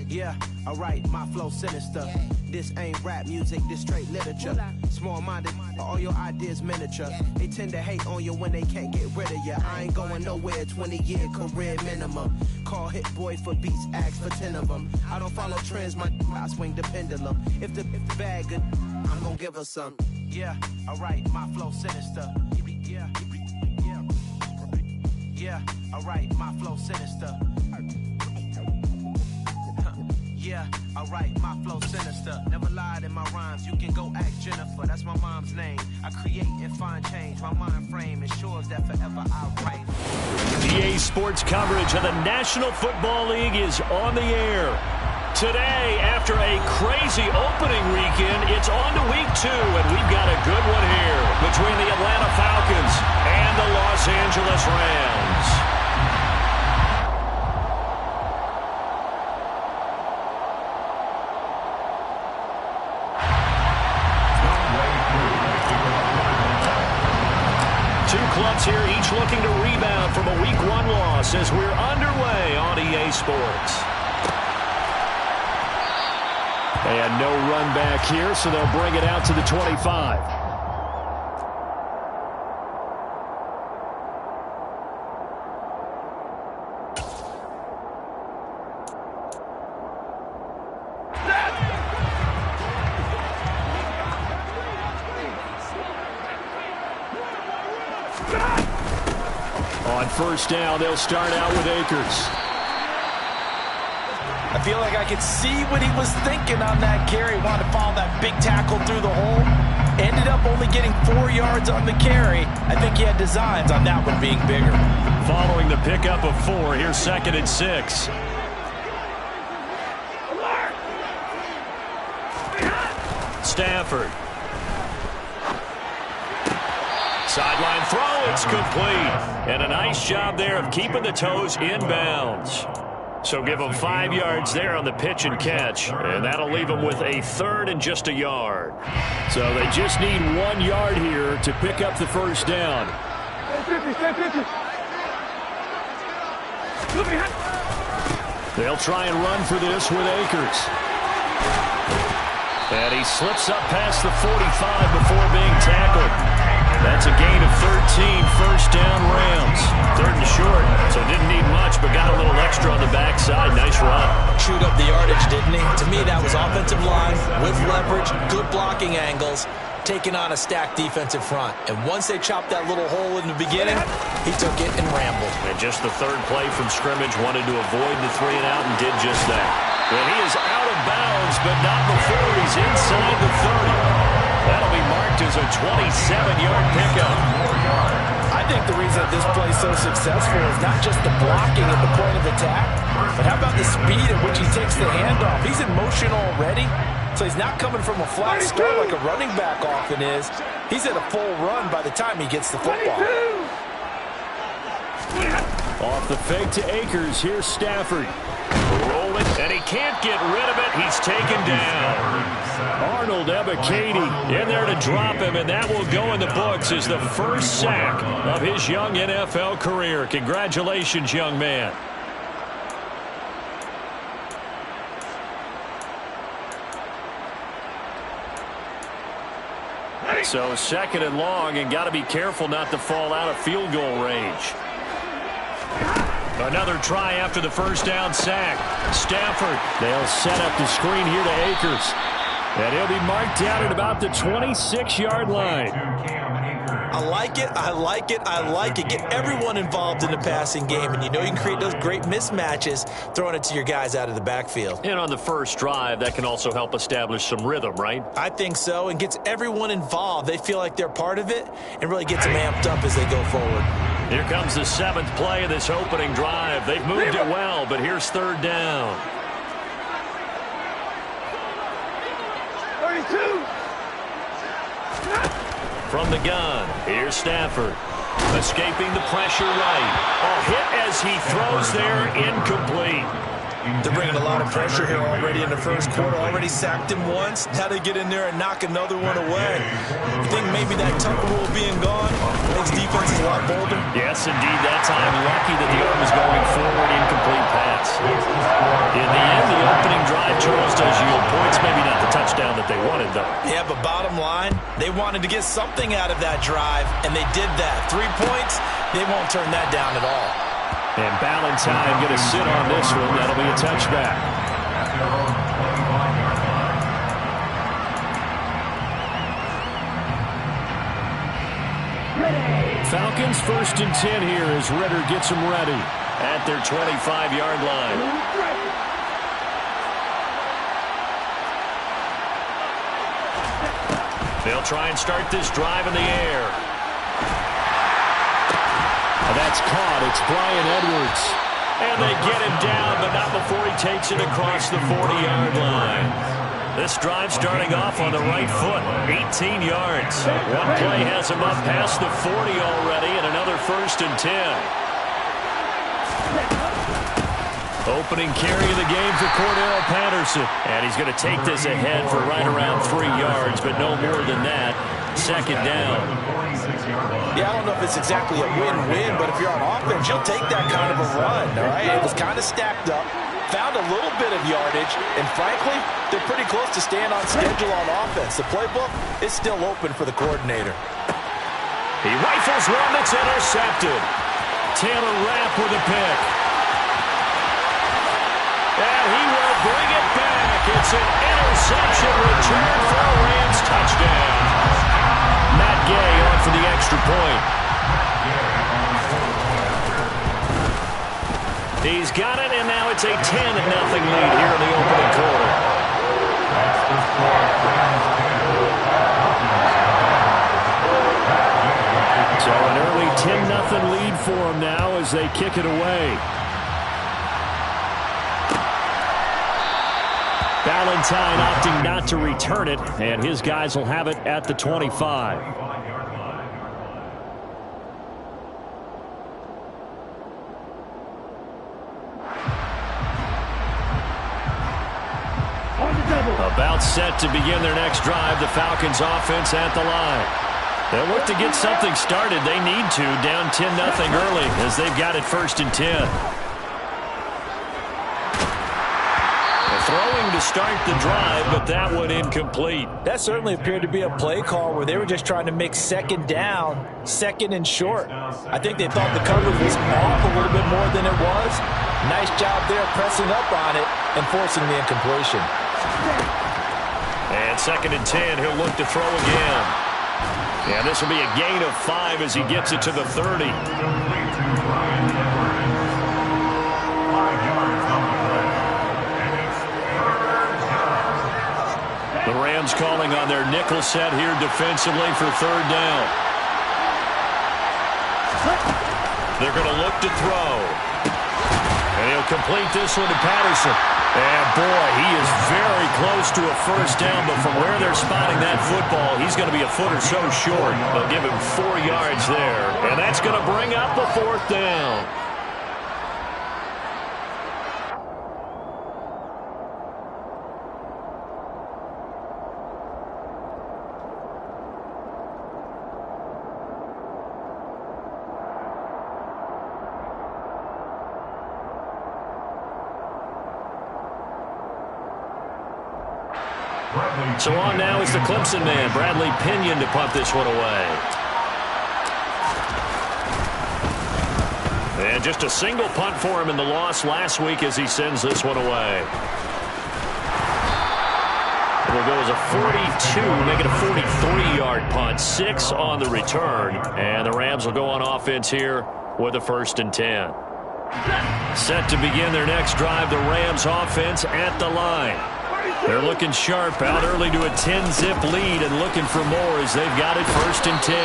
Yeah, alright, my flow sinister. This ain't rap music, this straight literature. Small-minded, all your ideas miniature. They tend to hate on you when they can't get rid of you. I ain't going nowhere, 20-year career minimum. Call Hit Boy for beats, ask for 10 of them. I don't follow trends, I swing the pendulum. If the bag good, I'm gonna give her some. Yeah, alright, my flow sinister. Yeah, alright, my flow sinister. Yeah, alright, my flow sinister. Never lied in my rhymes, you can go ask Jennifer. That's my mom's name. I create and find change. My mind frame ensures that forever I'll reign. EA Sports coverage of the National Football League is on the air. Today, after a crazy opening weekend, it's on to week 2, and we've got a good one here between the Atlanta Falcons and the Los Angeles Rams. Two clubs here, each looking to rebound from a Week 1 loss as we're underway on EA Sports. And no run back here, so they'll bring it out to the 25. On first down, they'll start out with Akers. I feel like I could see what he was thinking on that carry. Wanted to follow that big tackle through the hole. Ended up only getting 4 yards on the carry. I think he had designs on that one being bigger. Following the pickup of 4, here's 2nd and 6. Stafford. Sideline throw, it's complete. And a nice job there of keeping the toes inbounds. So give them 5 yards there on the pitch and catch, and that'll leave them with a 3rd and just a yard. So they just need 1 yard here to pick up the first down. They'll try and run for this with Akers. And he slips up past the 45 before being tackled. That's a gain of 13, first down Rams. 3rd and short, so didn't need much, but got a little extra on the backside. Nice run. Chewed up the yardage, didn't he? To me, that was offensive line with leverage, good blocking angles, taking on a stacked defensive front. And once they chopped that little hole in the beginning, he took it and rambled. And just the 3rd play from scrimmage, wanted to avoid the 3 and out and did just that. And he is out of bounds, but not before he's inside the 30. That'll be marked as a 27-yard pickup. I think the reason this play is so successful is not just the blocking at the point of attack, but how about the speed at which he takes the handoff? He's in motion already, so he's not coming from a flat start like a running back often is. He's at a full run by the time he gets the football. Off the fake to Akers, here's Stafford. Rolling, and he can't get rid of it. He's taken down. Arnold Ebiketie in there to drop him, and that will go in the books as the first sack of his young NFL career. Congratulations, young man. So 2nd and long, and got to be careful not to fall out of field goal range. Another try after the first down sack. Stafford, they'll set up the screen here to Akers. And he'll be marked down at about the 26-yard line. I like it, I like it, I like it. Get everyone involved in the passing game, and you know you can create those great mismatches throwing it to your guys out of the backfield. And on the first drive, that can also help establish some rhythm, right? I think so, and gets everyone involved. They feel like they're part of it, and really gets them amped up as they go forward. Here comes the 7th play of this opening drive. They've moved it well, but here's 3rd down. 32. From the gun, here's Stafford. Escaping the pressure right. A hit as he throws there, incomplete. They're bringing a lot of pressure here already in the first quarter. Already sacked him once. Now they get in there and knock another one away. You think maybe that Tucker rule being gone makes defense a lot bolder? Yes, indeed. That time, lucky that the arm was going forward, incomplete pass. In the end, the opening wanted to get something out of that drive, and they did that. 3 points, they won't turn that down at all. And Ballantyne going to sit on this one. That'll be a touchback. Falcons 1st and 10 here as Ridder gets them ready at their 25-yard line. They'll try and start this drive in the air. And that's caught. It's Bryan Edwards. And they get him down, but not before he takes it across the 40-yard line. This drive starting off on the right foot, 18 yards. One play has him up past the 40 already, and another 1st and 10. Opening carry of the game for Cordell Patterson. And he's going to take this ahead for right around 3 yards, but no more than that. 2nd down. Yeah, I don't know if it's exactly a win-win, but if you're on offense, you'll take that kind of a run, all right? It was kind of stacked up, found a little bit of yardage, and frankly, they're pretty close to staying on schedule on offense. The playbook is still open for the coordinator. He rifles one that's intercepted. Taylor Rapp with a pick. And he will bring it back. It's an interception return for a Rams touchdown. Matt Gay on for the extra point. He's got it, and now it's a 10-0 lead here in the opening quarter. So an early 10-0 lead for them now as they kick it away. Ballantyne opting not to return it, and his guys will have it at the 25. About set to begin their next drive, the Falcons offense at the line. They'll look to get something started. They need to, down 10-0 early as they've got it 1st and 10. Throwing to start the drive, but that one incomplete. That certainly appeared to be a play call where they were just trying to make 2nd down, 2nd and short. I think they thought the coverage was off a little bit more than it was. Nice job there pressing up on it and forcing the incompletion. And 2nd and 10, he'll look to throw again. Yeah, this will be a gain of 5 as he gets it to the 30. The Rams calling on their nickel set here defensively for 3rd down. They're going to look to throw. And he'll complete this one to Patterson. And boy, he is very close to a 1st down, but from where they're spotting that football, he's going to be a foot or so short. They'll give him 4 yards there. And that's going to bring up a 4th down. So on now is the Clemson man, Bradley Pinion, to punt this one away. And just a single punt for him in the loss last week as he sends this one away. It'll go as a 42, make it a 43-yard punt, 6 on the return. And the Rams will go on offense here with a 1st and 10. Set to begin their next drive, the Rams offense at the line. They're looking sharp, out early to a 10-zip lead and looking for more as they've got it 1st and 10.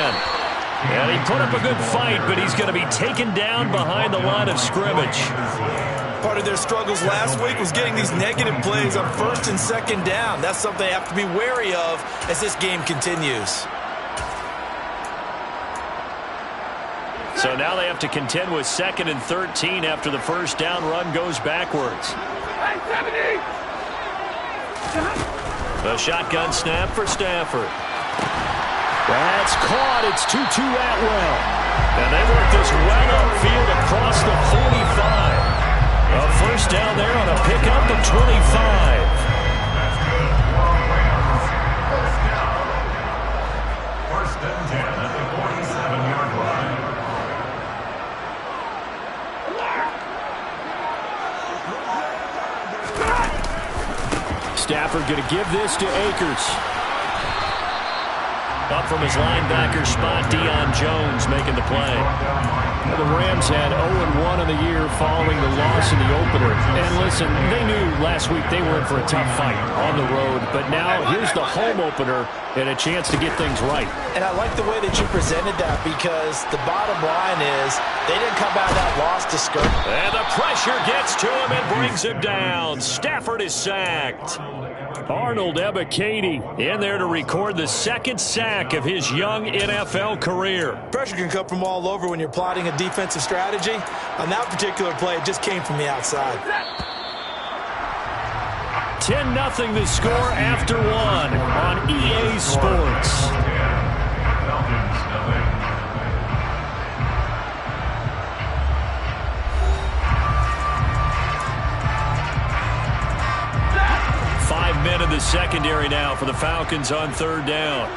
And he put up a good fight, but he's going to be taken down behind the line of scrimmage. Part of their struggles last week was getting these negative plays on 1st and 2nd down. That's something they have to be wary of as this game continues. So now they have to contend with 2nd and 13 after the 1st down run goes backwards. A shotgun snap for Stafford. That's caught. It's Tutu Atwell. And they work this well upfield across the 45. A 1st down there on a pickup of 25. Stafford going to give this to Akers. Up from his linebacker spot, Deion Jones making the play. Well, the Rams had 0-1 in the year following the loss in the opener. And listen, they knew last week they were in for a tough fight on the road. But now here's the home opener and a chance to get things right. And I like the way that you presented that, because the bottom line is they didn't come out of that loss discouraged. And the pressure gets to him and brings him down. Stafford is sacked. Arnold Ebiketie in there to record the second sack of his young NFL career. Pressure can come from all over when you're plotting a defensive strategy. On that particular play, it just came from the outside. 10-0 the score after one on EA Sports. 5 men in the secondary now for the Falcons on third down.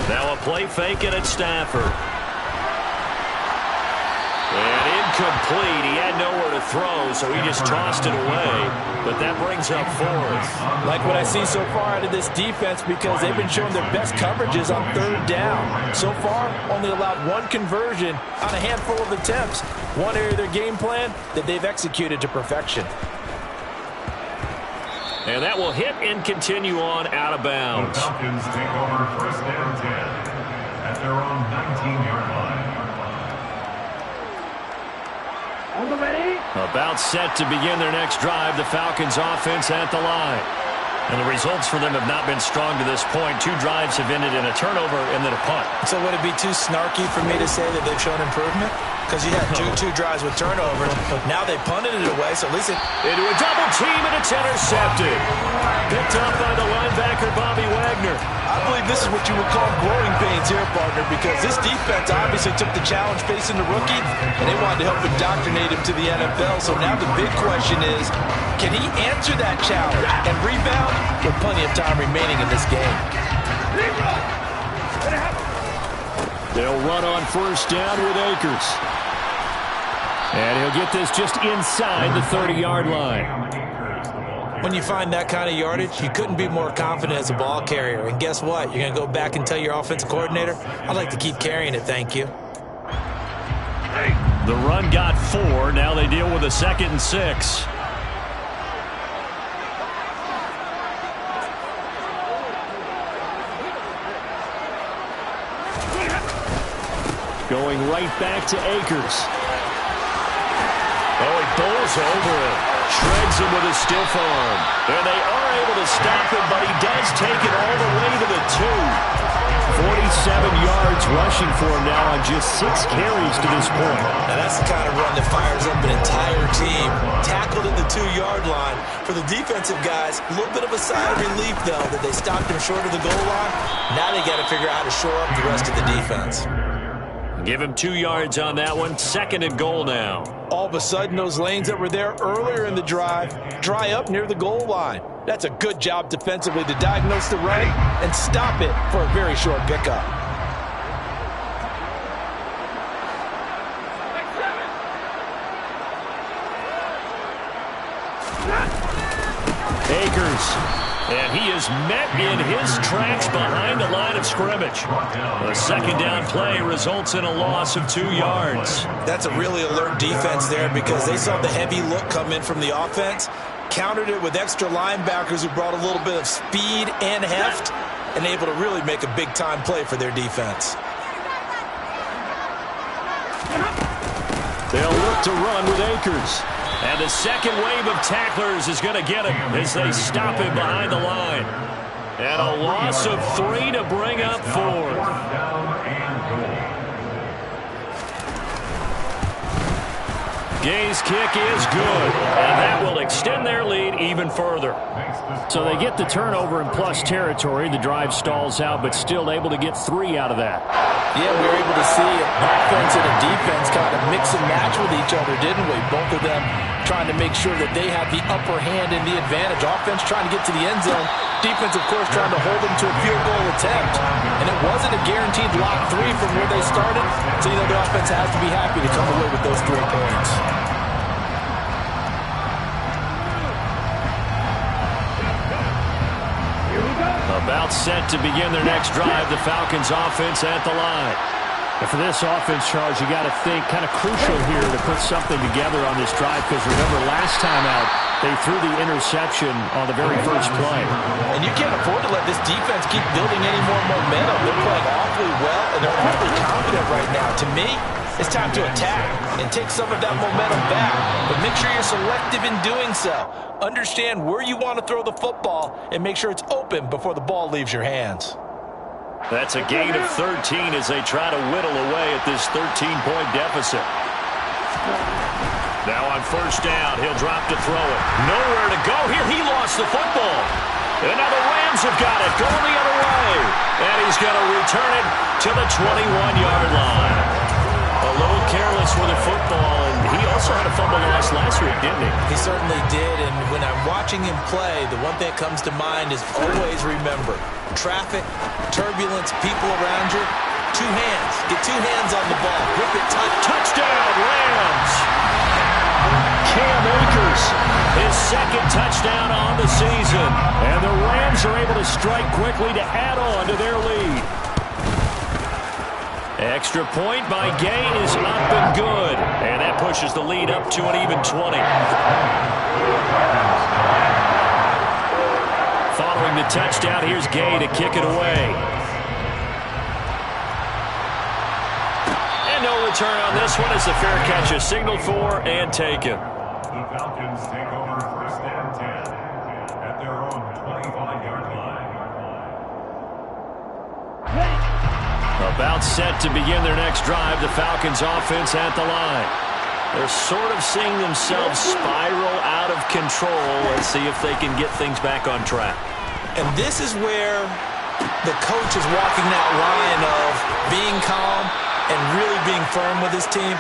Now a play fake it at Stafford. And incomplete. He had nowhere to throw, so he just tossed it away. But that brings up fourth. Like what I see so far out of this defense, because they've been showing their best coverages on third down. So far, only allowed one conversion on a handful of attempts. One area of their game plan that they've executed to perfection. And that will hit and continue on out of bounds. The Falcons take over first down 10 at their own 19-yard line. About set to begin their next drive, the Falcons offense at the line. And the results for them have not been strong to this point. 2 drives have ended in a turnover and then a punt. So would it be too snarky for me to say that they've shown improvement? Because you had two drives with turnovers. Now they punted it away, so at least into a double team, and it's intercepted. Picked up by the linebacker, Bobby Wagner. I believe this is what you would call growing pains here, partner, because this defense obviously took the challenge facing the rookie, and they wanted to help indoctrinate him to the NFL. So now the big question is, can he answer that challenge and rebound with plenty of time remaining in this game? They'll run on first down with Akers. And he'll get this just inside the 30-yard line. When you find that kind of yardage, you couldn't be more confident as a ball carrier. And guess what? You're going to go back and tell your offensive coordinator, I'd like to keep carrying it, thank you. The run got 4. Now they deal with a 2nd and 6. Going right back to Akers. Oh, he bowls over it. Shreds him with a stiff arm. And they are able to stop him, but he does take it all the way to the 2. 47 yards rushing for him now on just 6 carries to this point. Now that's the kind of run that fires up an entire team. Tackled at the 2-yard line. For the defensive guys, a little bit of a sigh of relief, though, that they stopped him short of the goal line. Now they got to figure out how to shore up the rest of the defense. Give him 2 yards on that one. 2nd and goal now. All of a sudden, those lanes that were there earlier in the drive dry up near the goal line. That's a good job defensively to diagnose the run and stop it for a very short pickup. Akers. And he is met in his tracks behind the line of scrimmage. The 2nd down play results in a loss of 2 yards. That's a really alert defense there, because they saw the heavy look come in from the offense, countered it with extra linebackers who brought a little bit of speed and heft, and able to really make a big-time play for their defense. They'll look to run with Akers. And the second wave of tacklers is going to get him as they stop him behind the line. And a loss of 3 to bring up 4. Gay's kick is good, and that will extend their lead even further. So they get the turnover in plus territory. The drive stalls out, but still able to get 3 out of that. Yeah, we were able to see offense and a defense kind of mix and match with each other, didn't we? Both of them trying to make sure that they had the upper hand and the advantage. Offense trying to get to the end zone. Defense, of course, trying to hold them to a field goal attempt. And it wasn't a guaranteed lock 3 from where they started. So, you know, the offense has to be happy to come away with those 3 points. About set to begin their next drive, the Falcons offense at the line. And for this offense, Charles, you got to think kind of crucial here to put something together on this drive, because remember last time out, they threw the interception on the very first play. And you can't afford to let this defense keep building any more momentum. They're playing awfully well, and they're awfully confident right now. To me, it's time to attack and take some of that momentum back. But make sure you're selective in doing so. Understand where you want to throw the football and make sure it's open before the ball leaves your hands. That's a gain of 13 as they try to whittle away at this 13-point deficit. Now on first down, he'll drop to throw it. Nowhere to go here. He lost the football. And now the Rams have got it going the other way. And he's going to return it to the 21-yard line. A little careless with the football, and he also had a fumble loss last week, didn't he? He certainly did, and when I'm watching him play, the one thing that comes to mind is always remember, traffic, turbulence, people around you, two hands. Get two hands on the ball. Grip it tight. Touchdown, Rams! Cam Akers, his second touchdown on the season. And the Rams are able to strike quickly to add on to their lead. Extra point by Gay is up and good. And that pushes the lead up to an even 20. Following the touchdown, here's Gay to kick it away. And no return on this one as the fair catch is signaled for and taken. The Falcons take over first and 10 at their own 25-yard line. About set to begin their next drive, the Falcons offense at the line. They're sort of seeing themselves spiral out of control. Let's see if they can get things back on track. And this is where the coach is walking that line of being calm and really being firm with his team.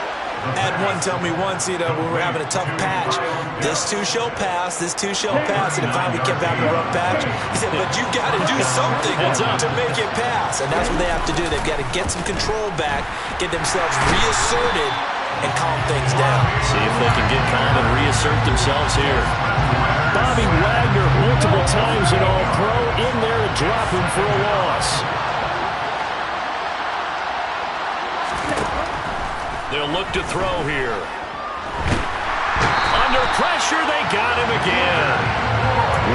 Had one tell me once, when we were having a tough patch, this too shall pass, this too shall pass, and it finally kept having a rough patch. He said, but you got to do something to make it pass, and that's what they have to do. They've got to get some control back, get themselves reasserted, and calm things down. See if they can get calm and reassert themselves here. Bobby Wagner, multiple times an All-Pro, in there to drop him for a loss. They'll look to throw here. Under pressure, they got him again.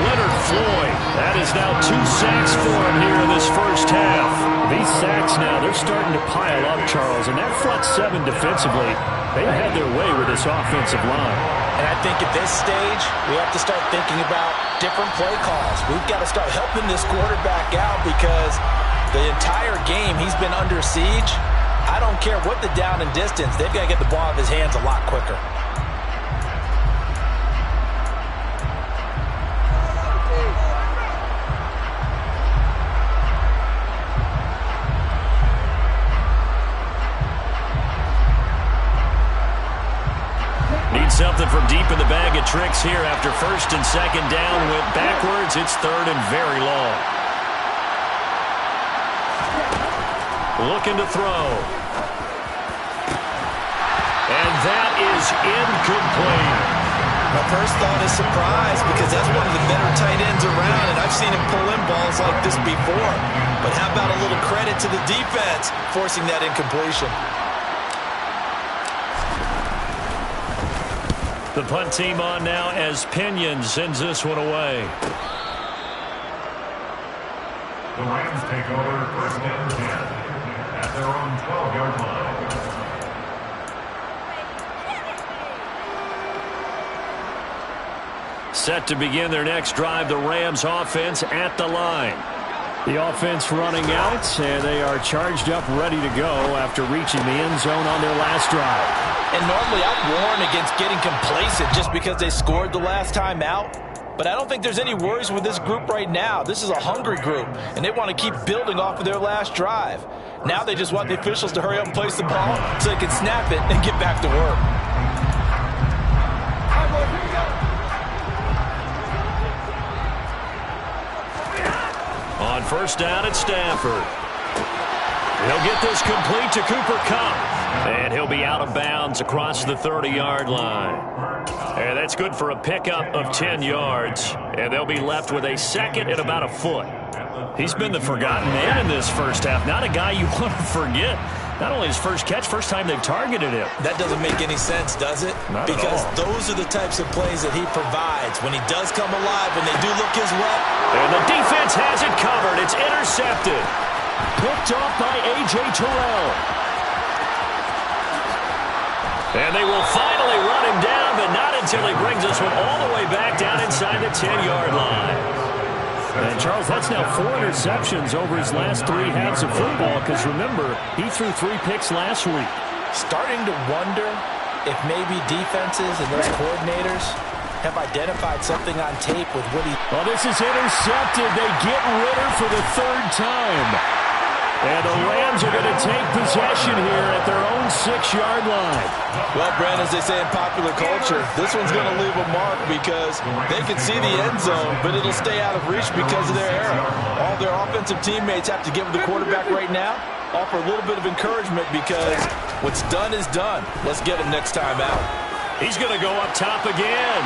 Leonard Floyd, that is now 2 sacks for him here in this first half. These sacks now, they're starting to pile up, Charles, and that front seven defensively, they've had their way with this offensive line. And I think at this stage, we have to start thinking about different play calls. We've got to start helping this quarterback out because the entire game he's been under siege. I don't care what the down and distance, they've got to get the ball out of his hands a lot quicker. Need something from deep in the bag of tricks here after first and second down. Went backwards. It's third and very long. Looking to throw. And that is incomplete. My first thought is surprise because that's one of the better tight ends around, and I've seen him pull in balls like this before. But how about a little credit to the defense forcing that incompletion? The punt team on now as Pinion sends this one away. The Rams take over first and 10 at their own 12-yard line. Set to begin their next drive, the Rams offense at the line. The offense running out, and they are charged up, ready to go after reaching the end zone on their last drive. And normally I'd warn against getting complacent just because they scored the last time out. But I don't think there's any worries with this group right now. This is a hungry group, and they want to keep building off of their last drive. Now they just want the officials to hurry up and place the ball so they can snap it and get back to work. On first down at Stafford. He'll get this complete to Cooper Kupp. And he'll be out of bounds across the 30-yard line. And that's good for a pickup of 10 yards. And they'll be left with a second and about a foot. He's been the forgotten man in this first half. Not a guy you want to forget. Not only his first catch, first time they've targeted him. That doesn't make any sense, does it? Not because at all. Those are the types of plays that he provides when he does come alive, when they do look his way. And the defense has it covered. It's intercepted. Picked off by A.J. Terrell. And they will finally run him down, but not until he brings this one all the way back down inside the 10-yard line. And, Charles, that's now 4 interceptions over his last 3 halves of football because, remember, he threw 3 picks last week. Starting to wonder if maybe defenses and those coordinators have identified something on tape with what he... Well, this is intercepted. They get Ritter for the 3rd time. And the Rams are going to take possession here at their own 6-yard line. Well, Brent, as they say in popular culture, this one's going to leave a mark because they can see the end zone, but it'll stay out of reach because of their error. All their offensive teammates have to give the quarterback right now, offer a little bit of encouragement because what's done is done. Let's get him next time out. He's going to go up top again.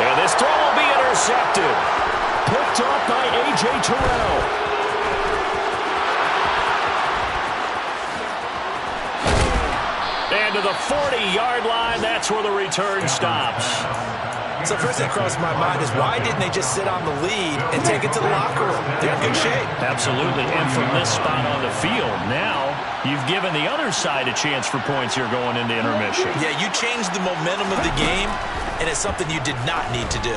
And this throw will be intercepted. Picked off by A.J. Terrell. And to the 40-yard line, that's where the return stops. So first thing that crossed my mind is why didn't they just sit on the lead and take it to the locker room? They're in good shape. Absolutely. And from this spot on the field, now you've given the other side a chance for points here going into intermission. Yeah, you changed the momentum of the game, and it's something you did not need to do.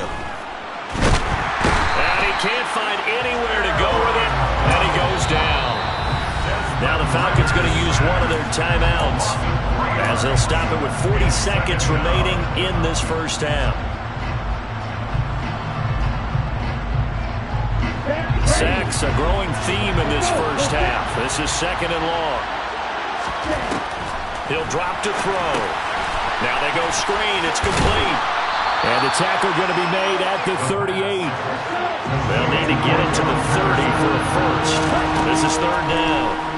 And he can't find anywhere to go with it, and he goes down. Now the Falcons going to use one of their timeouts as they'll stop it with 40 seconds remaining in this first half. Sacks, a growing theme in this first half. This is 2nd and long. He'll drop to throw. Now they go screen. It's complete. And the tackle going to be made at the 38. They'll need to get it to the 30 for a first. This is 3rd down.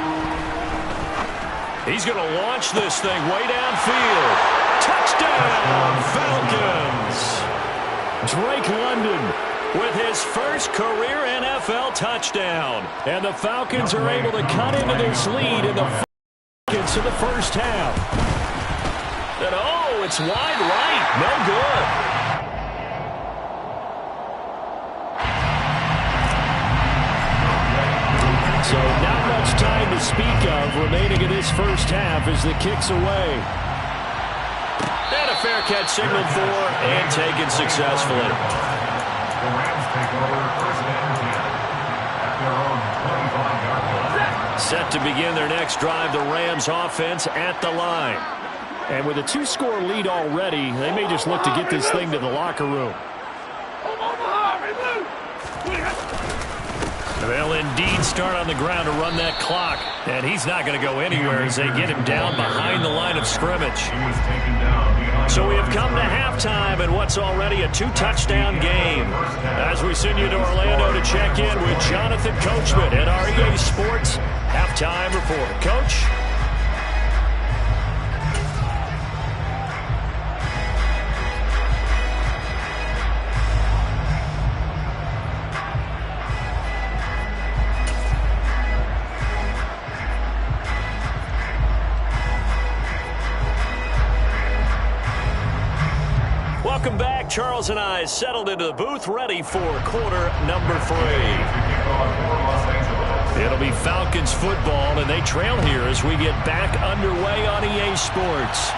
He's going to launch this thing way downfield. Touchdown, Falcons! Drake London with his first career NFL touchdown. And the Falcons are able to cut into this lead in the seconds of the first half. And oh, it's wide right. No good. So not much time to speak of remaining in this first half as the kick's away. And a fair catch signaled for and taken successfully. The Rams take over 1st and 10 at their own 25-yard line. Set to begin their next drive, the Rams offense at the line. And with a 2-score lead already, they may just look to get this thing to the locker room. They'll indeed start on the ground to run that clock. And he's not going to go anywhere as they get him down behind the line of scrimmage. So we have come to halftime in what's already a 2-touchdown game. As we send you to Orlando to check in with Jonathan Coachman at our EA Sports Halftime Report. Coach? Welcome back. Charles and I settled into the booth ready for quarter number 3. It'll be Falcons football, and they trail here as we get back underway on EA Sports.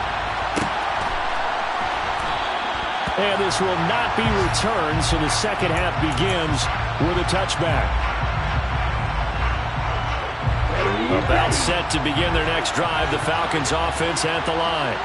And this will not be returned, so the second half begins with a touchback. About set to begin their next drive, the Falcons offense at the line.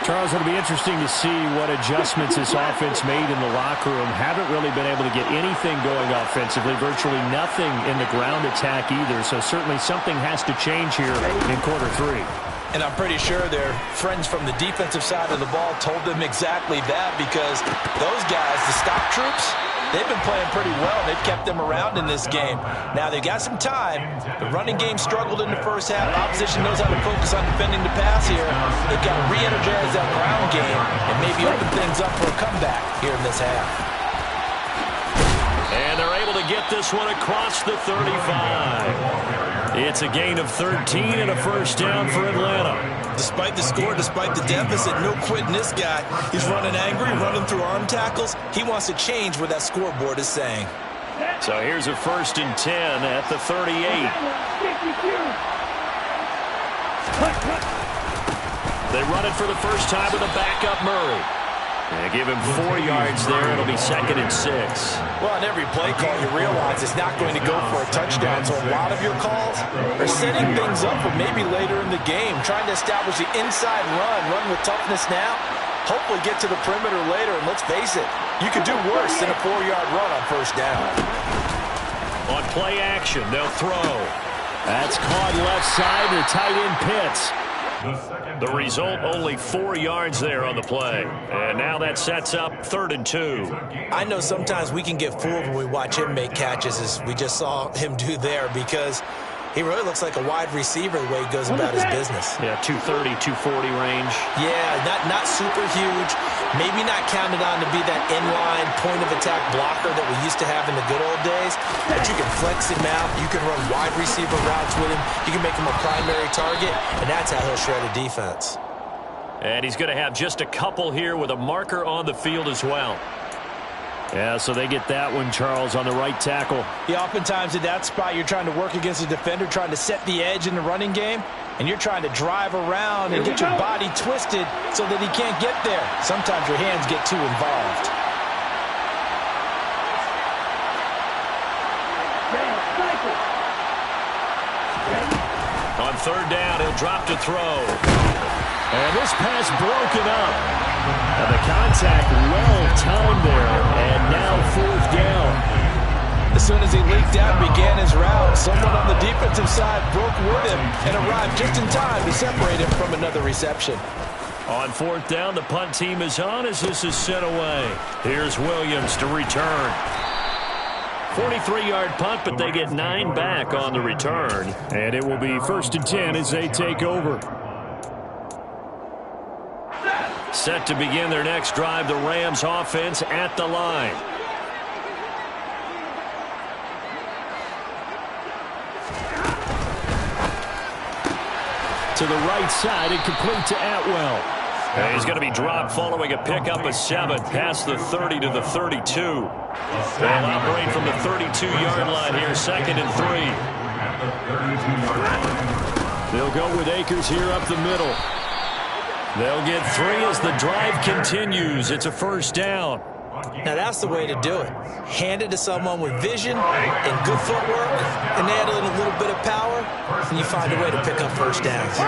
Charles, it'll be interesting to see what adjustments this offense made in the locker room. Haven't really been able to get anything going offensively, virtually nothing in the ground attack either. So certainly something has to change here in quarter 3. And I'm pretty sure their friends from the defensive side of the ball told them exactly that because those guys, the stock troops, they've been playing pretty well. They've kept them around in this game. Now, they've got some time. The running game struggled in the first half. Opposition knows how to focus on defending the pass here. They've got to re-energize that ground game and maybe open things up for a comeback here in this half. And they're able to get this one across the 35. It's a gain of 13 and a first down for Atlanta. Despite the score, despite the deficit, no quitting this guy. He's running angry, running through arm tackles. He wants to change what that scoreboard is saying. So here's a 1st and 10 at the 38. They run it for the first time with a backup Murray. They give him 4 yards there. It'll be 2nd and 6. Well, on every play call, you realize it's not going to go for a touchdown. So a lot of your calls are setting things up for maybe later in the game, trying to establish the inside run with toughness now, hopefully get to the perimeter later. And let's face it, you could do worse than a 4-yard run on first down. On play action, they'll throw. That's caught left side to tight end Pitts. The result, only 4 yards there on the play. And now that sets up 3rd and 2. I know sometimes we can get fooled when we watch him make catches, as we just saw him do there, because he really looks like a wide receiver the way he goes about his business. Yeah, 230, 240 range. Yeah, not super huge. Maybe not counted on to be that inline point-of-attack blocker that we used to have in the good old days. But you can flex him out. You can run wide receiver routes with him. You can make him a primary target, and that's how he'll shred a defense. And he's going to have just a couple here with a marker on the field as well. Yeah, so they get that one, Charles, on the right tackle. Yeah, oftentimes in that spot, you're trying to work against a defender, trying to set the edge in the running game, and you're trying to drive around and get your body twisted so that he can't get there. Sometimes your hands get too involved. On 3rd down, he'll drop to throw. And this pass broken up. And the contact well-timed there. And now 4th down. As soon as he leaked out and began his route, someone on the defensive side broke with him and arrived just in time to separate him from another reception. On 4th down, the punt team is on as this is sent away. Here's Williams to return. 43-yard punt, but they get 9 back on the return. And it will be 1st and 10 as they take over. Set to begin their next drive, the Rams offense at the line. To the right side and complete to Atwell. And he's going to be dropped following a pickup of 7 past the 30 to the 32. They'll operate from the 32-yard line here, 2nd and 3. They'll go with Akers here up the middle. They'll get 3 as the drive continues. It's a 1st down. Now that's the way to do it. Hand it to someone with vision and good footwork, and add in a little bit of power, and you find a way to pick up first downs.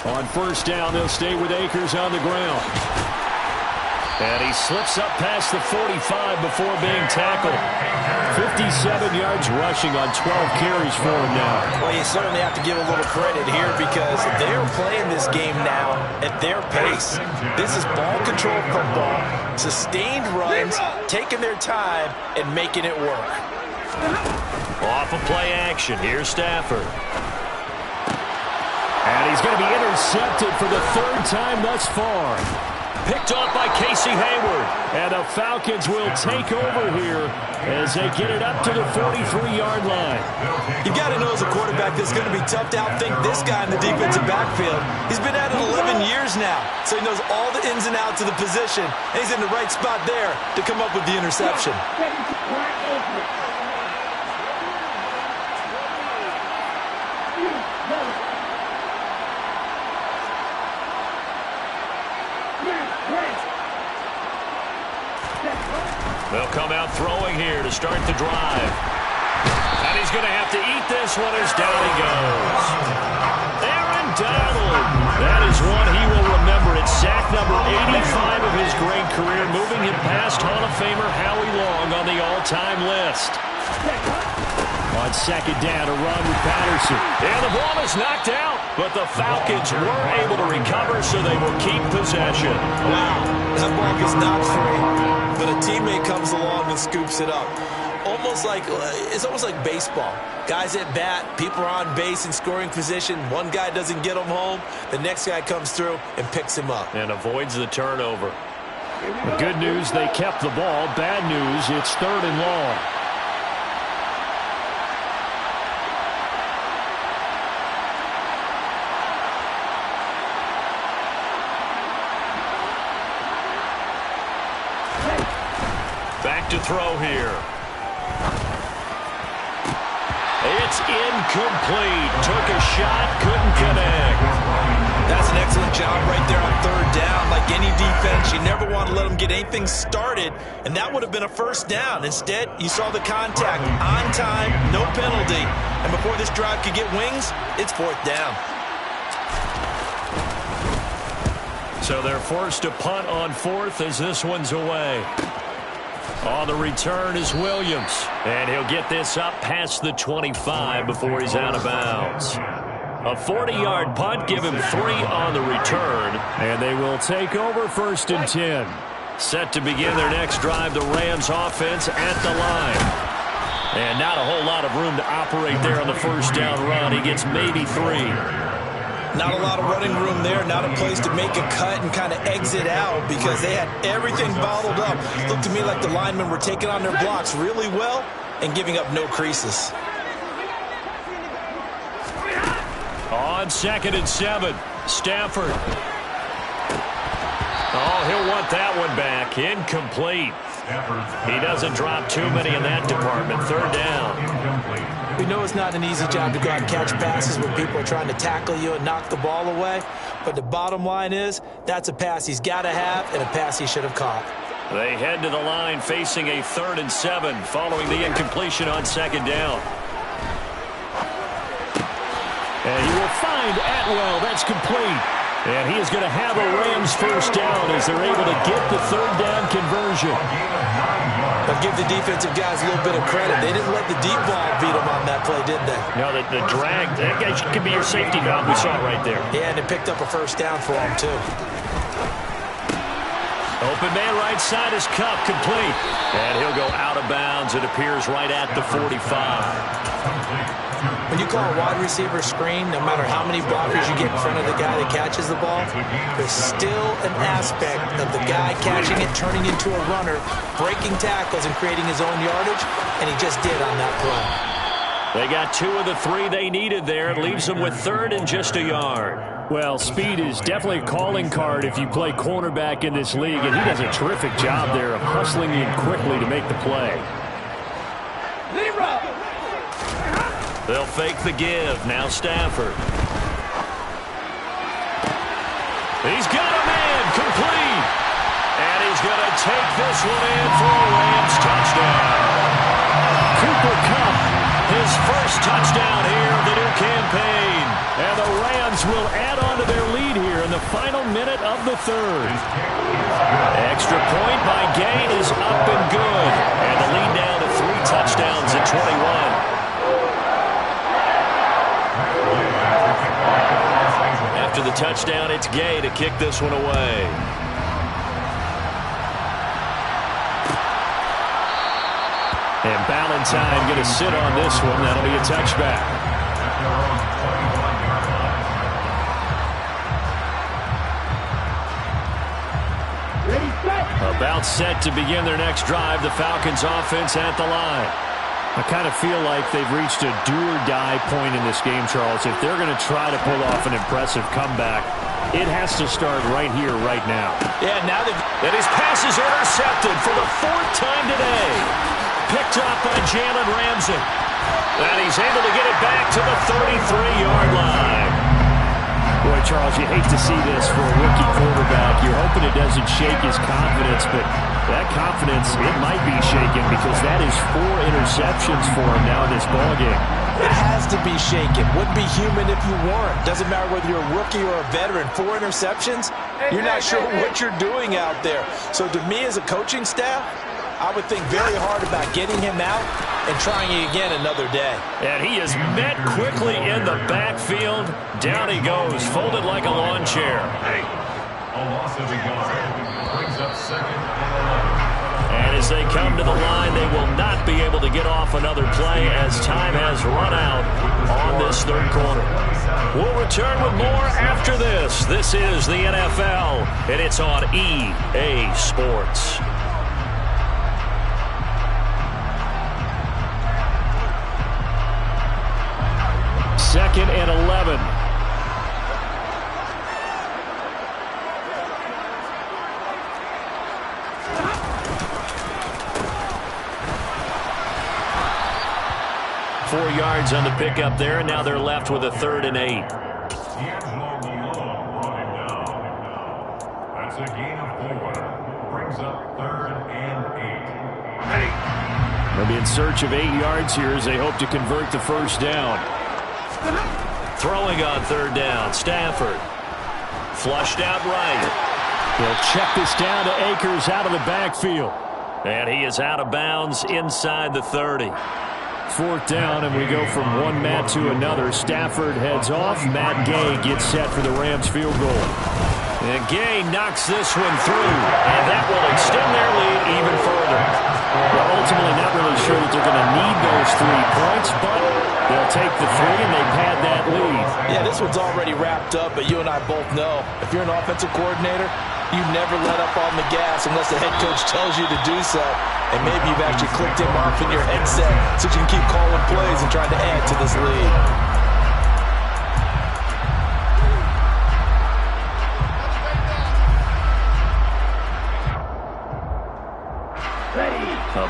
On 1st down, they'll stay with Akers on the ground. And he slips up past the 45 before being tackled. 57 yards rushing on 12 carries for him now. Well, you certainly have to give a little credit here because they're playing this game now at their pace. This is ball control football, sustained runs, taking their time, and making it work. Off of play action, here's Stafford. And he's going to be intercepted for the 3rd time thus far. Picked off by Casey Hayward. And the Falcons will take over here as they get it up to the 43-yard line. You've got to know as a quarterback that it's going to be tough to outthink this guy in the defensive backfield. He's been at it 11 years now, so he knows all the ins and outs of the position, and he's in the right spot there to come up with the interception. They'll come out throwing here to start the drive. And he's going to have to eat this one as down he goes. Aaron Donald. That is one he will remember. It's sack number 85 of his great career, moving him past Hall of Famer Howie Long on the all-time list. On 2nd down, a run with Patterson. And the ball is knocked out, but the Falcons were able to recover, so they will keep possession. Wow, that ball gets knocked free, but a teammate comes along and scoops it up. It's almost like baseball. Guys at bat, people are on base in scoring position. One guy doesn't get him home. The next guy comes through and picks him up. And avoids the turnover. The good news, they kept the ball. Bad news, it's 3rd and long. Back to throw here. It's incomplete. Took a shot, couldn't connect. That's an excellent job right there on 3rd down. Like any defense, you never want to let them get anything started, and that would have been a 1st down. Instead, you saw the contact on time, no penalty. And before this drive could get wings, it's 4th down. So they're forced to punt on 4th as this one's away. On the return is Williams, and he'll get this up past the 25 before he's out of bounds. A 40-yard punt, give him 3 on the return, and they will take over 1st and 10. Set to begin their next drive, the Rams offense at the line. And not a whole lot of room to operate there on the 1st down run. He gets maybe 3. Not a lot of running room there, not a place to make a cut and kind of exit out because they had everything bottled up. Looked to me like the linemen were taking on their blocks really well and giving up no creases. On 2nd and 7, Stafford. Oh, he'll want that one back. Incomplete. He doesn't drop too many in that department. 3rd down. We know it's not an easy job to go out and catch passes when people are trying to tackle you and knock the ball away. But the bottom line is that's a pass he's got to have and a pass he should have caught. They head to the line facing a 3rd and 7 following the incompletion on 2nd down. And he will find Atwell. That's complete. And he is going to have a Rams 1st down as they're able to get the 3rd down conversion. But give the defensive guys a little bit of credit. They didn't let the deep ball beat them on that play, did they? No, the drag, that guy could be your safety valve. We saw it right there. Yeah, and it picked up a 1st down for them, too. Open man right side is Kupp, complete. And he'll go out of bounds. It appears right at the 45. When you call a wide receiver screen, no matter how many blockers you get in front of the guy that catches the ball, there's still an aspect of the guy catching it, turning into a runner, breaking tackles and creating his own yardage, and he just did on that play. They got 2 of the 3 they needed there. It leaves them with 3rd and just a yard. Well, speed is definitely a calling card if you play cornerback in this league, and he does a terrific job there of hustling in quickly to make the play. They'll fake the give. Now Stafford. He's got a man, complete. And he's going to take this one in for a Rams touchdown. Cooper Kupp, his 1st touchdown here of the new campaign. And the Rams will add on to their lead here in the final minute of the 3rd. Extra point by Gay is up and good. And the lead down to 3 touchdowns at 21. After the touchdown, it's Gay to kick this one away. And Ballantyne going to sit on this one. That'll be a touchback. About set to begin their next drive, the Falcons offense at the line. I kind of feel like they've reached a do-or-die point in this game, Charles. If they're going to try to pull off an impressive comeback, it has to start right here, right now. Yeah, now that his pass is intercepted for the 4th time today. Picked up by Jalen Ramsey. And he's able to get it back to the 33-yard line. Boy, Charles, you hate to see this for a rookie quarterback. You're hoping it doesn't shake his confidence, but that confidence, it might be shaken because that is 4 interceptions for him now in this ballgame. It has to be shaken. Wouldn't be human if you weren't. Doesn't matter whether you're a rookie or a veteran. 4 interceptions, you're not sure what you're doing out there. So to me as a coaching staff, I would think very hard about getting him out and trying again another day. And he is met quickly in the backfield. Down he goes, folded like a lawn chair. A loss of a yard brings up 2nd and 11. And his as they come to the line. They will not be able to get off another play as time has run out on this third quarter. We'll return with more after this. This is the NFL, and it's on EA Sports. Second and 11. Four yards on the pickup there, and now they're left with a 3rd and 8. D'Angelo Malone brought him down. That's a gain of 4. Brings up 3rd and 8. They'll be in search of 8 yards here as they hope to convert the first down. Throwing on 3rd down, Stafford. Flushed out right. They'll check this down to Akers out of the backfield. And he is out of bounds inside the 30. 4th down, and we go from one Matt to another. Stafford heads off. Matt Gay gets set for the Rams field goal. And Gay knocks this one through, and that will extend their lead even further. Well, ultimately, not really sure that they're going to need those 3 points, but they'll take the 3, and they pad that lead. Yeah, this one's already wrapped up, but you and I both know if you're an offensive coordinator, you never let up on the gas unless the head coach tells you to do so. And maybe you've actually clicked him off in your headset so you can keep calling plays and trying to add to this lead.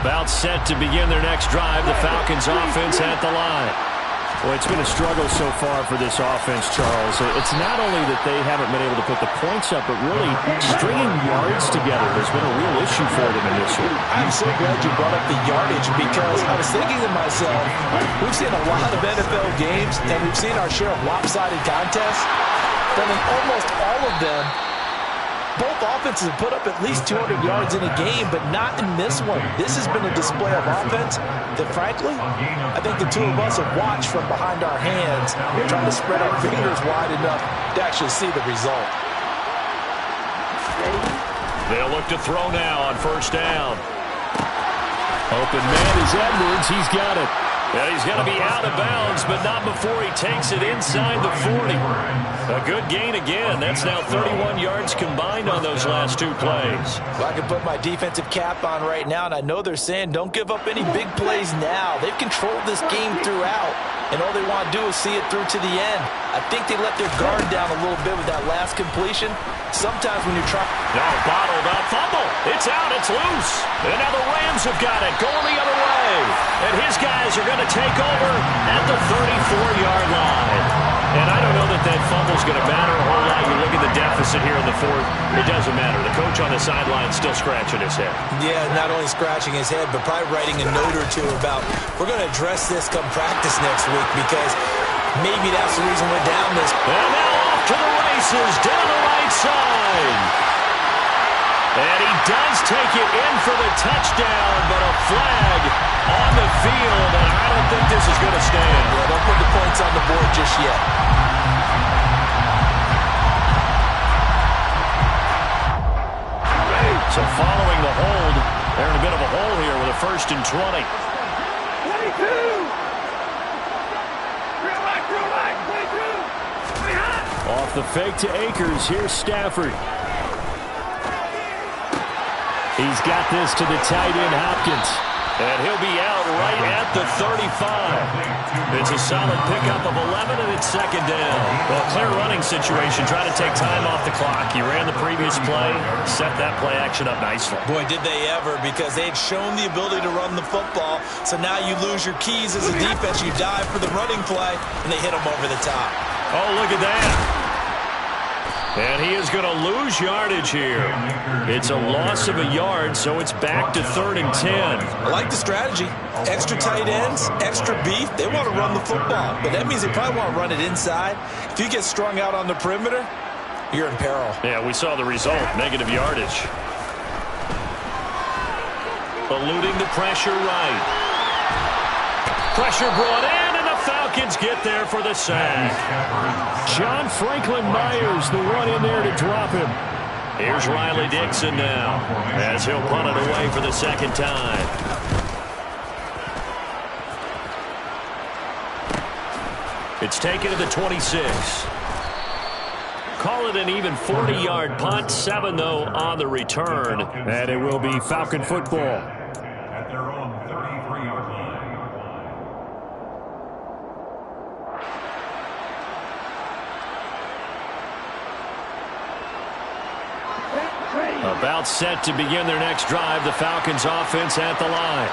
About set to begin their next drive, the Falcons offense at the line. Well, it's been a struggle so far for this offense, Charles. It's not only that they haven't been able to put the points up, but really stringing yards together has been a real issue for them in this one. I'm so glad you brought up the yardage because I was thinking to myself, we've seen a lot of NFL games and we've seen our share of lopsided contests, but in almost all of them, both offenses have put up at least 200 yards in a game, but not in this one. This has been a display of offense that, frankly, I think the two of us have watched from behind our hands, trying to spread our fingers wide enough to actually see the result. They'll look to throw now on 1st down. Open man is Edwards. He's got it. And he's going to be out of bounds, but not before he takes it inside the 40. A good gain again. That's now 31 yards combined on those last 2 plays. Well, I can put my defensive cap on right now, and I know they're saying don't give up any big plays now. They've controlled this game throughout, and all they want to do is see it through to the end. I think they let their guard down a little bit with that last completion. Sometimes when you're trying... No, bottled up. Fumble. It's out. It's loose. And now the Rams have got it. Going the other way. And his guys are going to take over at the 34-yard line. And I don't know that that fumble's going to matter a whole lot. You look at the deficit here in the 4th. It doesn't matter. The coach on the sideline still scratching his head. Yeah, not only scratching his head, but probably writing a note or two about we're going to address this come practice next week because maybe that's the reason we're down this. And now off to the races down the right side. And he does take it in for the touchdown, but a flag on the field, and I don't think this is going to stand. Yeah, don't put the points on the board just yet. So following the hold, they're in a bit of a hole here with a 1st and 20. 22! Off the fake to Akers. Here's Stafford. He's got this to the tight end, Hopkins. And he'll be out right at the 35. It's a solid pickup of 11, and it's 2nd down. Well, clear running situation, trying to take time off the clock. He ran the previous play, set that play action up nicely. Boy, did they ever, because they had shown the ability to run the football. So now you lose your keys as a defense. You dive for the running play, and they hit them over the top. Oh, look at that. And he is going to lose yardage here. It's a loss of a yard, so it's back to 3rd and 10. I like the strategy. Extra tight ends, extra beef. They want to run the football, but that means they probably want to run it inside. If you get strung out on the perimeter, you're in peril. Yeah, we saw the result, negative yardage. Eluding the pressure right. Pressure brought in, and the Falcons get there for the sack. John Franklin Myers, the one in there to drop him. Here's Riley Dixon now, as he'll punt it away for the second time. It's taken to the 26. Call it an even 40-yard punt. 7, though, on the return. And it will be Falcon football. At their own 33-yard line. About set to begin their next drive. The Falcons offense at the line.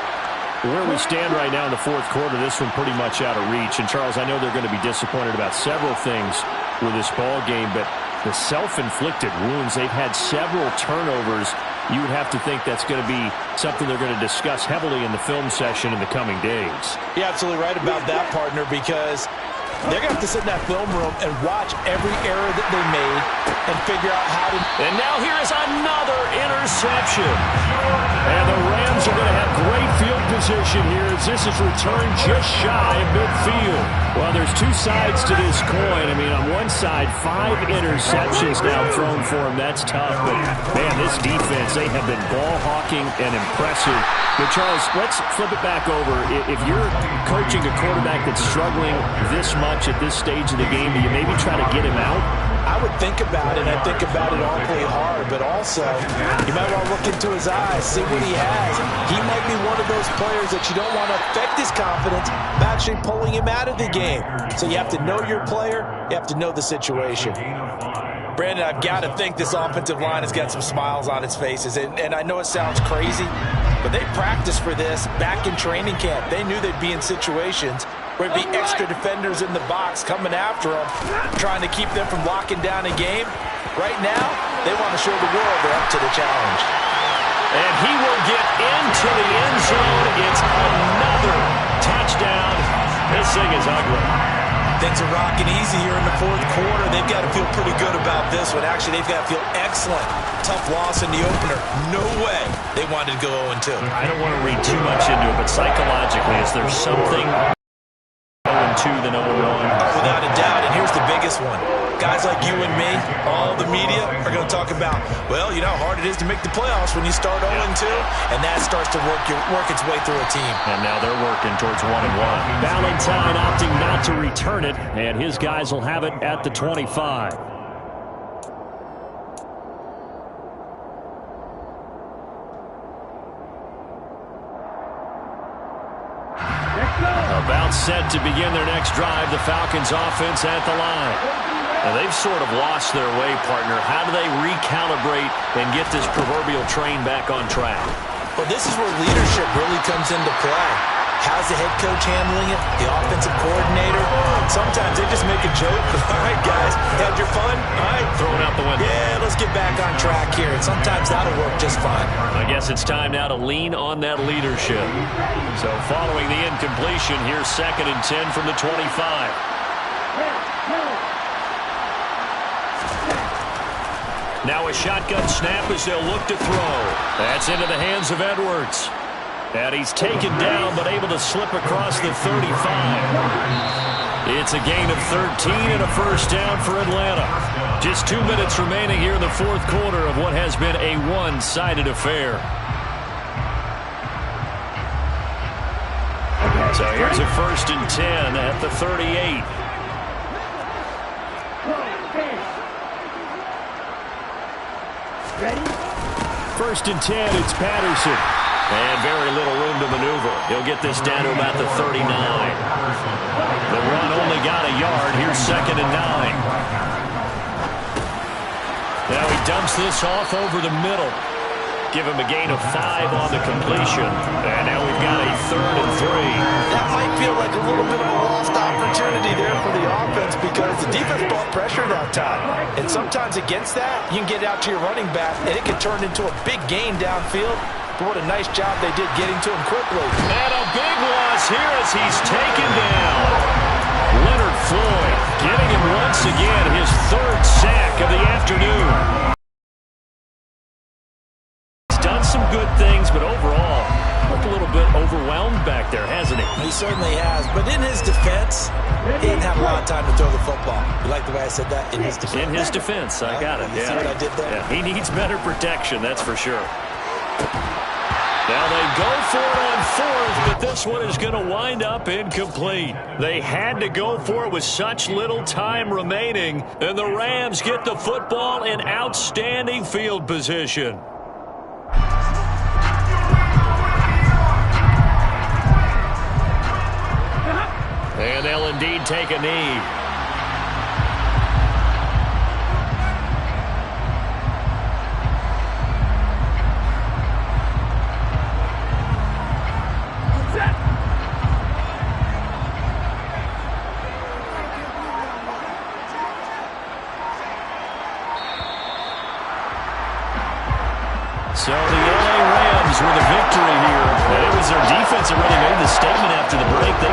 Where we stand right now in the fourth quarter, this one pretty much out of reach. And, Charles, I know they're going to be disappointed about several things with this ball game, but the self-inflicted wounds, they've had several turnovers. You would have to think that's going to be something they're going to discuss heavily in the film session in the coming days. You're absolutely right about that, partner, because they're going to have to sit in that film room and watch every error that they made and figure out how to... And now here is another interception. And the Rams are going to have great field position here as this is returned just shy of midfield. Well, there's two sides to this coin. I mean, on one side, 5 interceptions now thrown for him. That's tough. But, man, this defense, they have been ball hawking and impressive. But, Charles, let's flip it back over. If you're coaching a quarterback that's struggling this much at this stage of the game, do you maybe try to get him out? I would think about it, and I think about it awfully hard, but also you might want to look into his eyes, see what he has. He might be one of those players that you don't want to affect his confidence by actually pulling him out of the game. So you have to know your player, you have to know the situation. Brandon, I've got to think this offensive line has got some smiles on its faces, and I know it sounds crazy, but they practiced for this back in training camp. They knew they'd be in situations where there'd be extra defenders in the box coming after them, trying to keep them from locking down a game. Right now, they want to show the world they're up to the challenge. And he will get into the end zone. It's another touchdown. This thing is ugly. Things are rocking easy here in the fourth quarter. They've got to feel pretty good about this one. Actually, they've got to feel excellent. Tough loss in the opener. No way they wanted to go 0-2. I don't want to read too much into it, but psychologically, is there something 0-2 than 0-1? Oh, without a doubt, and here's the biggest one. Guys like you and me, all the media, are going to talk about, well, you know how hard it is to make the playoffs when you start 0-2, and that starts to work its way through a team. And now they're working towards 1-1. Valentine opting not to return it, and his guys will have it at the 25. About set to begin their next drive, the Falcons offense at the line. Now they've sort of lost their way, partner. How do they recalibrate and get this proverbial train back on track? Well, this is where leadership really comes into play. How's the head coach handling it? The offensive coordinator? Sometimes they just make a joke. All right, guys, had your fun? All right. Throw it out the window. Yeah, let's get back on track here. And sometimes that'll work just fine. I guess it's time now to lean on that leadership. So following the incompletion, here's 2nd and 10 from the 25. Now a shotgun snap as they'll look to throw. That's into the hands of Edwards. And he's taken down but able to slip across the 35. It's a gain of 13 and a first down for Atlanta. Just 2 minutes remaining here in the fourth quarter of what has been a one-sided affair. So here's a 1st and 10 at the 38. Ready? 1st and 10, it's Patterson. And very little room to maneuver. He'll get this down to about the 39. The run only got a yard. Here's 2nd and 9. Now he dumps this off over the middle. Give him a gain of 5 on the completion. And now we've got a 3rd and 3. That might feel like a little bit of a lost opportunity there for the offense because the defense brought pressure that time. And sometimes against that, you can get out to your running back, and it can turn into a big gain downfield. But what a nice job they did getting to him quickly. And a big loss here as he's taken down. Leonard Floyd getting him once again, his 3rd sack of the afternoon. He's done some good things, but overall, looked a little bit overwhelmed back there, hasn't he? He certainly has. But in his defense, he didn't have a lot of time to throw the football. You like the way I said that? In his defense. In his defense. I got it. You see what I did there? Yeah, he needs better protection, that's for sure. Now they go for it on fourth, but this one is going to wind up incomplete. They had to go for it with such little time remaining, and the Rams get the football in outstanding field position. And they'll indeed take a knee. So the LA Rams with a victory here. And it was their defense that really made the statement after the break.